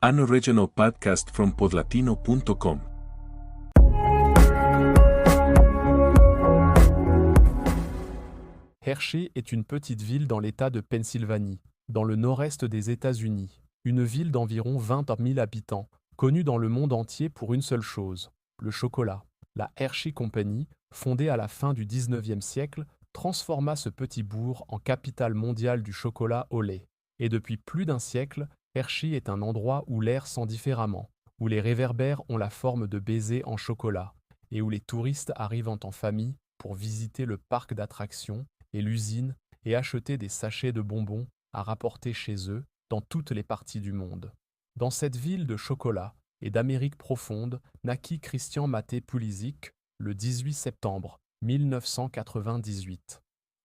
An original podcast from podlatino.com. Hershey est une petite ville dans l'État de Pennsylvanie, dans le nord-est des États-Unis. Une ville d'environ 20 000 habitants, connue dans le monde entier pour une seule chose, le chocolat. La Hershey Company, fondée à la fin du 19e siècle, transforma ce petit bourg en capitale mondiale du chocolat au lait. Et depuis plus d'un siècle, Hershey est un endroit où l'air sent différemment, où les réverbères ont la forme de baisers en chocolat, et où les touristes arrivent en famille pour visiter le parc d'attractions et l'usine et acheter des sachets de bonbons à rapporter chez eux dans toutes les parties du monde. Dans cette ville de chocolat et d'Amérique profonde naquit Christian Maté Pulisic le 18 septembre 1998.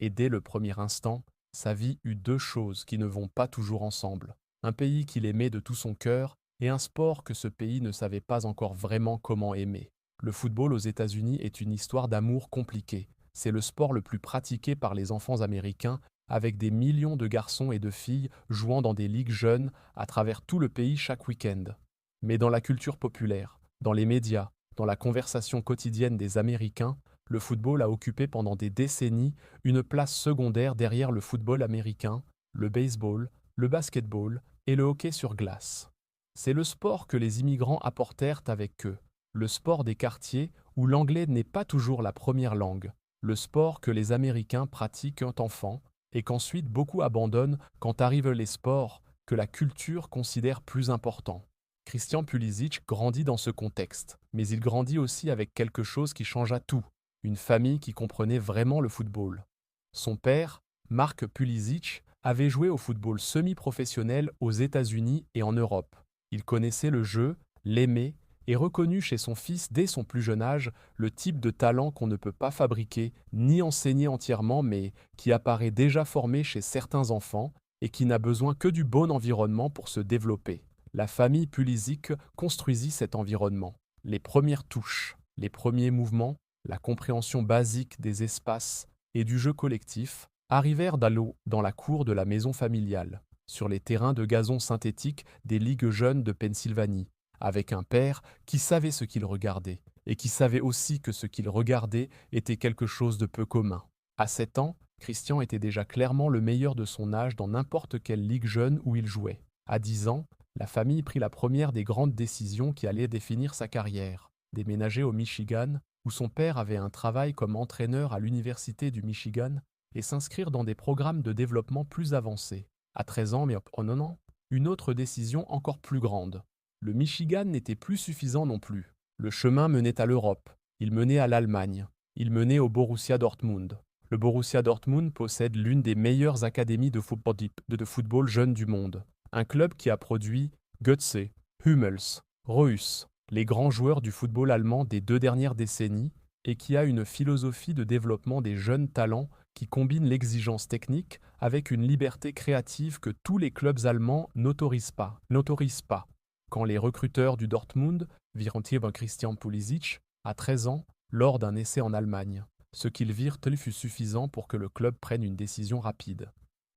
Et dès le premier instant, sa vie eut deux choses qui ne vont pas toujours ensemble. Un pays qu'il aimait de tout son cœur et un sport que ce pays ne savait pas encore vraiment comment aimer. Le football aux États-Unis est une histoire d'amour compliquée. C'est le sport le plus pratiqué par les enfants américains, avec des millions de garçons et de filles jouant dans des ligues jeunes à travers tout le pays chaque week-end. Mais dans la culture populaire, dans les médias, dans la conversation quotidienne des Américains, le football a occupé pendant des décennies une place secondaire derrière le football américain, le baseball, le basketball et le hockey sur glace. C'est le sport que les immigrants apportèrent avec eux, le sport des quartiers où l'anglais n'est pas toujours la première langue, le sport que les Américains pratiquent enfants et qu'ensuite beaucoup abandonnent quand arrivent les sports que la culture considère plus importants. Christian Pulisic grandit dans ce contexte, mais il grandit aussi avec quelque chose qui changea tout, une famille qui comprenait vraiment le football. Son père, Mark Pulisic, avait joué au football semi-professionnel aux États-Unis et en Europe. Il connaissait le jeu, l'aimait et reconnut chez son fils dès son plus jeune âge le type de talent qu'on ne peut pas fabriquer ni enseigner entièrement mais qui apparaît déjà formé chez certains enfants et qui n'a besoin que du bon environnement pour se développer. La famille Pulisic construisit cet environnement. Les premières touches, les premiers mouvements, la compréhension basique des espaces et du jeu collectif arrivèrent dans la cour de la maison familiale, sur les terrains de gazon synthétique des ligues jeunes de Pennsylvanie, avec un père qui savait ce qu'il regardait, et qui savait aussi que ce qu'il regardait était quelque chose de peu commun. À 7 ans, Christian était déjà clairement le meilleur de son âge dans n'importe quelle ligue jeune où il jouait. À 10 ans, la famille prit la première des grandes décisions qui allaient définir sa carrière. Déménager au Michigan, où son père avait un travail comme entraîneur à l'université du Michigan, et s'inscrire dans des programmes de développement plus avancés. À 13 ans, mais non, une autre décision encore plus grande. Le Michigan n'était plus suffisant non plus. Le chemin menait à l'Europe, il menait à l'Allemagne, il menait au Borussia Dortmund. Le Borussia Dortmund possède l'une des meilleures académies de football jeune du monde. Un club qui a produit Götze, Hummels, Reus, les grands joueurs du football allemand des 2 dernières décennies, et qui a une philosophie de développement des jeunes talents qui combine l'exigence technique avec une liberté créative que tous les clubs allemands n'autorisent pas. Quand les recruteurs du Dortmund virent Christian Pulisic à 13 ans lors d'un essai en Allemagne. Ce qu'ils virent fut suffisant pour que le club prenne une décision rapide.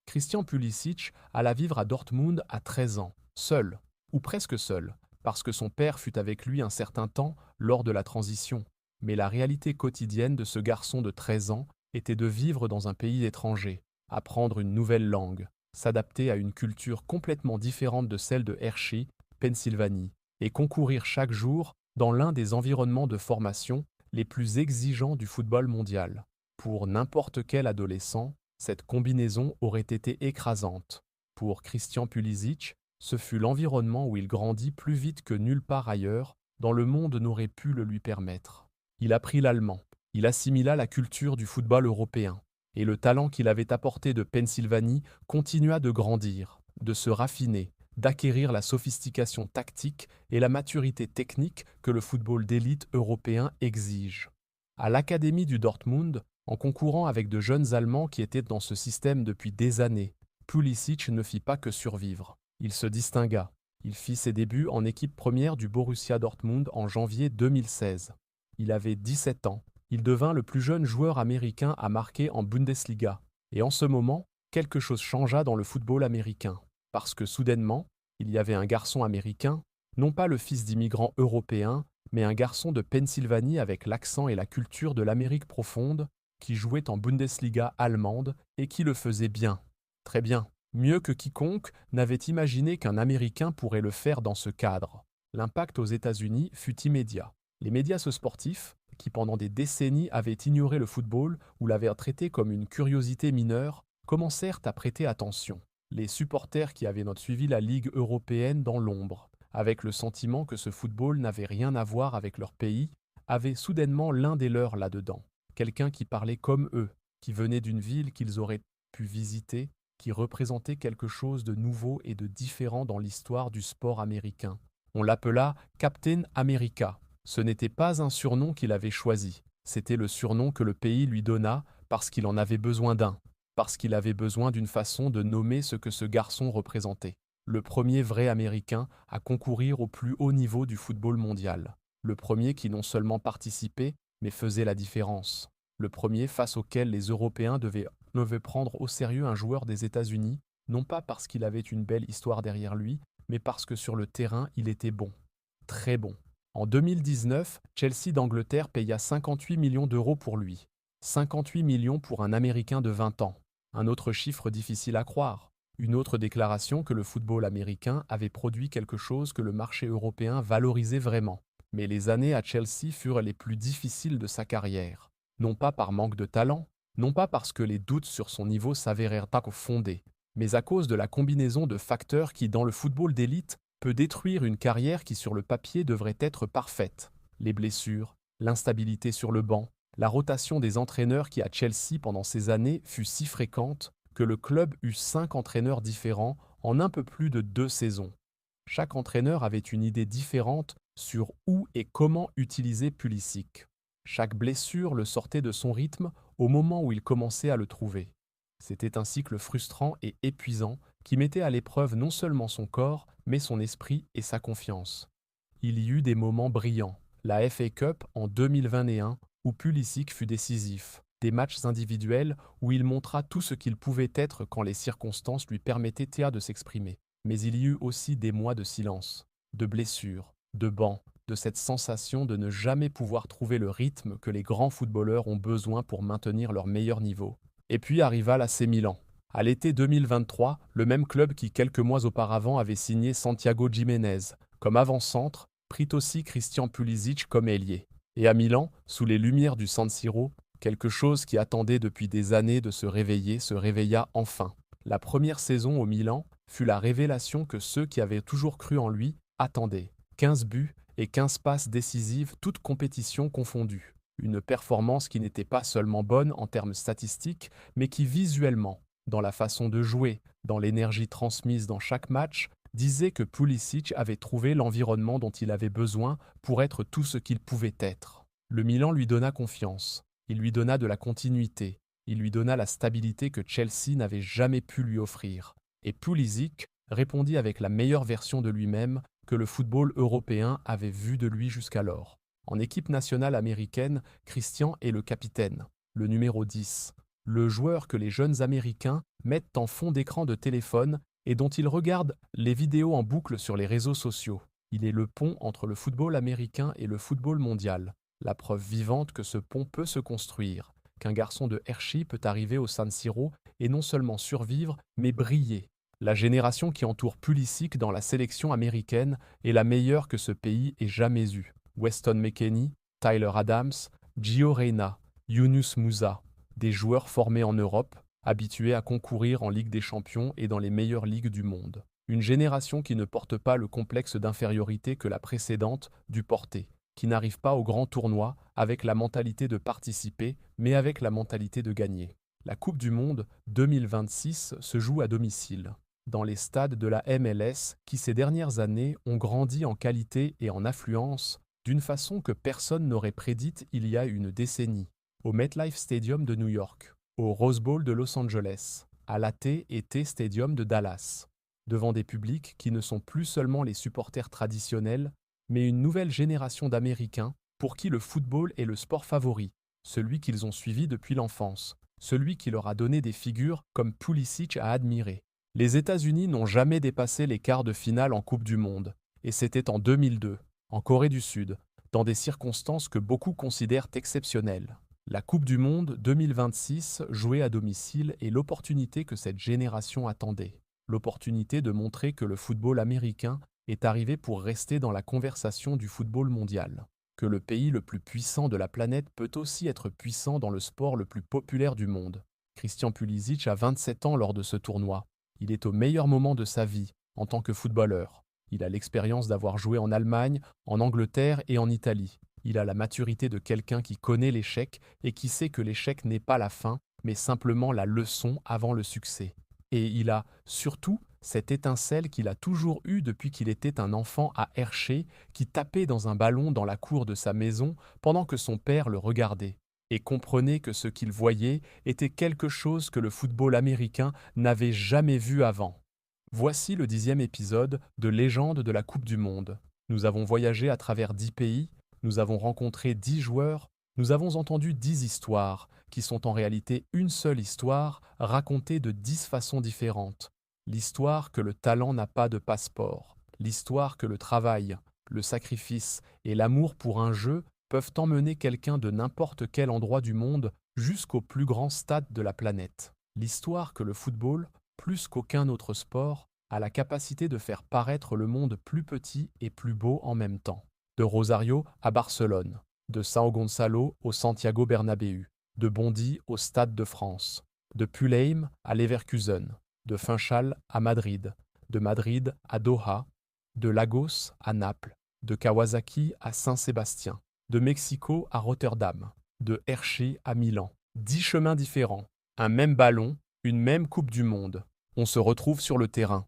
Christian Pulisic alla vivre à Dortmund à 13 ans, seul, ou presque seul, parce que son père fut avec lui un certain temps lors de la transition. Mais la réalité quotidienne de ce garçon de 13 ans était de vivre dans un pays étranger, apprendre une nouvelle langue, s'adapter à une culture complètement différente de celle de Hershey, Pennsylvanie, et concourir chaque jour dans l'un des environnements de formation les plus exigeants du football mondial. Pour n'importe quel adolescent, cette combinaison aurait été écrasante. Pour Christian Pulisic, ce fut l'environnement où il grandit plus vite que nulle part ailleurs, dans le monde n'aurait pu le lui permettre. Il apprit l'allemand, il assimila la culture du football européen, et le talent qu'il avait apporté de Pennsylvanie continua de grandir, de se raffiner, d'acquérir la sophistication tactique et la maturité technique que le football d'élite européen exige. À l'Académie du Dortmund, en concourant avec de jeunes Allemands qui étaient dans ce système depuis des années, Pulisic ne fit pas que survivre. Il se distingua. Il fit ses débuts en équipe première du Borussia Dortmund en janvier 2016. Il avait 17 ans. Il devint le plus jeune joueur américain à marquer en Bundesliga. Et en ce moment, quelque chose changea dans le football américain. Parce que soudainement, Il y avait un garçon américain, non pas le fils d'immigrants européens, mais un garçon de Pennsylvanie avec l'accent et la culture de l'Amérique profonde, qui jouait en Bundesliga allemande et qui le faisait bien. Très bien. Mieux que quiconque n'avait imaginé qu'un Américain pourrait le faire dans ce cadre. L'impact aux États-Unis fut immédiat. Les médias sportifs, qui pendant des décennies avaient ignoré le football ou l'avaient traité comme une curiosité mineure, commencèrent à prêter attention. Les supporters qui avaient suivi la Ligue européenne dans l'ombre, avec le sentiment que ce football n'avait rien à voir avec leur pays, avaient soudainement l'un des leurs là-dedans. Quelqu'un qui parlait comme eux, qui venait d'une ville qu'ils auraient pu visiter, qui représentait quelque chose de nouveau et de différent dans l'histoire du sport américain. On l'appela Captain America. Ce n'était pas un surnom qu'il avait choisi, c'était le surnom que le pays lui donna parce qu'il en avait besoin d'un, parce qu'il avait besoin d'une façon de nommer ce que ce garçon représentait. Le premier vrai Américain à concourir au plus haut niveau du football mondial. Le premier qui non seulement participait, mais faisait la différence. Le premier face auquel les Européens devaient prendre au sérieux un joueur des États-Unis, non pas parce qu'il avait une belle histoire derrière lui, mais parce que sur le terrain, il était bon. Très bon. En 2019, Chelsea d'Angleterre paya 58 millions d'euros pour lui. 58 millions pour un Américain de 20 ans. Un autre chiffre difficile à croire. Une autre déclaration que le football américain avait produit quelque chose que le marché européen valorisait vraiment. Mais les années à Chelsea furent les plus difficiles de sa carrière. Non pas par manque de talent, non pas parce que les doutes sur son niveau s'avérèrent fondés, mais à cause de la combinaison de facteurs qui, dans le football d'élite, peut détruire une carrière qui sur le papier devrait être parfaite. Les blessures, l'instabilité sur le banc, la rotation des entraîneurs qui à Chelsea pendant ces années fut si fréquente que le club eut 5 entraîneurs différents en un peu plus de 2 saisons. Chaque entraîneur avait une idée différente sur où et comment utiliser Pulisic. Chaque blessure le sortait de son rythme au moment où il commençait à le trouver. C'était un cycle frustrant et épuisant qui mettait à l'épreuve non seulement son corps, mais son esprit et sa confiance. Il y eut des moments brillants. La FA Cup en 2021, où Pulisic fut décisif. Des matchs individuels où il montra tout ce qu'il pouvait être quand les circonstances lui permettaient de s'exprimer. Mais il y eut aussi des mois de silence, de blessures, de bancs, de cette sensation de ne jamais pouvoir trouver le rythme que les grands footballeurs ont besoin pour maintenir leur meilleur niveau. Et puis arriva l'AC Milan. À l'été 2023, le même club qui quelques mois auparavant avait signé Santiago Giménez comme avant-centre, prit aussi Christian Pulisic comme ailier. Et à Milan, sous les lumières du San Siro, quelque chose qui attendait depuis des années de se réveiller se réveilla enfin. La première saison au Milan fut la révélation que ceux qui avaient toujours cru en lui attendaient. 15 buts et 15 passes décisives, toutes compétitions confondues. Une performance qui n'était pas seulement bonne en termes statistiques, mais qui visuellement, dans la façon de jouer, dans l'énergie transmise dans chaque match, disait que Pulisic avait trouvé l'environnement dont il avait besoin pour être tout ce qu'il pouvait être. Le Milan lui donna confiance, il lui donna de la continuité, il lui donna la stabilité que Chelsea n'avait jamais pu lui offrir. Et Pulisic répondit avec la meilleure version de lui-même que le football européen avait vu de lui jusqu'alors. En équipe nationale américaine, Christian est le capitaine, le numéro 10, le joueur que les jeunes Américains mettent en fond d'écran de téléphone et dont ils regardent les vidéos en boucle sur les réseaux sociaux. Il est le pont entre le football américain et le football mondial, la preuve vivante que ce pont peut se construire, qu'un garçon de Hershey peut arriver au San Siro et non seulement survivre, mais briller. La génération qui entoure Pulisic dans la sélection américaine est la meilleure que ce pays ait jamais eue. Weston McKennie, Tyler Adams, Gio Reyna, Yunus Musa, des joueurs formés en Europe, habitués à concourir en Ligue des Champions et dans les meilleures ligues du monde. Une génération qui ne porte pas le complexe d'infériorité que la précédente dut porter, qui n'arrive pas au grand tournoi avec la mentalité de participer, mais avec la mentalité de gagner. La Coupe du Monde 2026 se joue à domicile, dans les stades de la MLS qui ces dernières années ont grandi en qualité et en affluence d'une façon que personne n'aurait prédite il y a une décennie. Au MetLife Stadium de New York, au Rose Bowl de Los Angeles, à l'AT&T Stadium de Dallas, devant des publics qui ne sont plus seulement les supporters traditionnels, mais une nouvelle génération d'Américains pour qui le football est le sport favori, celui qu'ils ont suivi depuis l'enfance, celui qui leur a donné des figures comme Pulisic à admirer. Les États-Unis n'ont jamais dépassé les quarts de finale en Coupe du Monde, et c'était en 2002, en Corée du Sud, dans des circonstances que beaucoup considèrent exceptionnelles. La Coupe du Monde 2026 jouée à domicile est l'opportunité que cette génération attendait. L'opportunité de montrer que le football américain est arrivé pour rester dans la conversation du football mondial. Que le pays le plus puissant de la planète peut aussi être puissant dans le sport le plus populaire du monde. Christian Pulisic a 27 ans lors de ce tournoi. Il est au meilleur moment de sa vie en tant que footballeur. Il a l'expérience d'avoir joué en Allemagne, en Angleterre et en Italie. Il a la maturité de quelqu'un qui connaît l'échec et qui sait que l'échec n'est pas la fin, mais simplement la leçon avant le succès. Et il a, surtout, cette étincelle qu'il a toujours eue depuis qu'il était un enfant à Hershey, qui tapait dans un ballon dans la cour de sa maison pendant que son père le regardait, et comprenait que ce qu'il voyait était quelque chose que le football américain n'avait jamais vu avant. Voici le 10e épisode de Légende de la Coupe du Monde. Nous avons voyagé à travers 10 pays, nous avons rencontré 10 joueurs, nous avons entendu 10 histoires, qui sont en réalité une seule histoire, racontée de 10 façons différentes. L'histoire que le talent n'a pas de passeport, l'histoire que le travail, le sacrifice et l'amour pour un jeu peuvent emmener quelqu'un de n'importe quel endroit du monde jusqu'au plus grand stade de la planète. L'histoire que le football, plus qu'aucun autre sport, a la capacité de faire paraître le monde plus petit et plus beau en même temps. De Rosario à Barcelone, de São Gonçalo au Santiago Bernabéu, de Bondy au Stade de France, de Pulheim à Leverkusen, de Funchal à Madrid, de Madrid à Doha, de Lagos à Naples, de Kawasaki à Saint-Sébastien, de Mexico à Rotterdam, de Hershey à Milan. 10 chemins différents, un même ballon, une même Coupe du Monde. On se retrouve sur le terrain.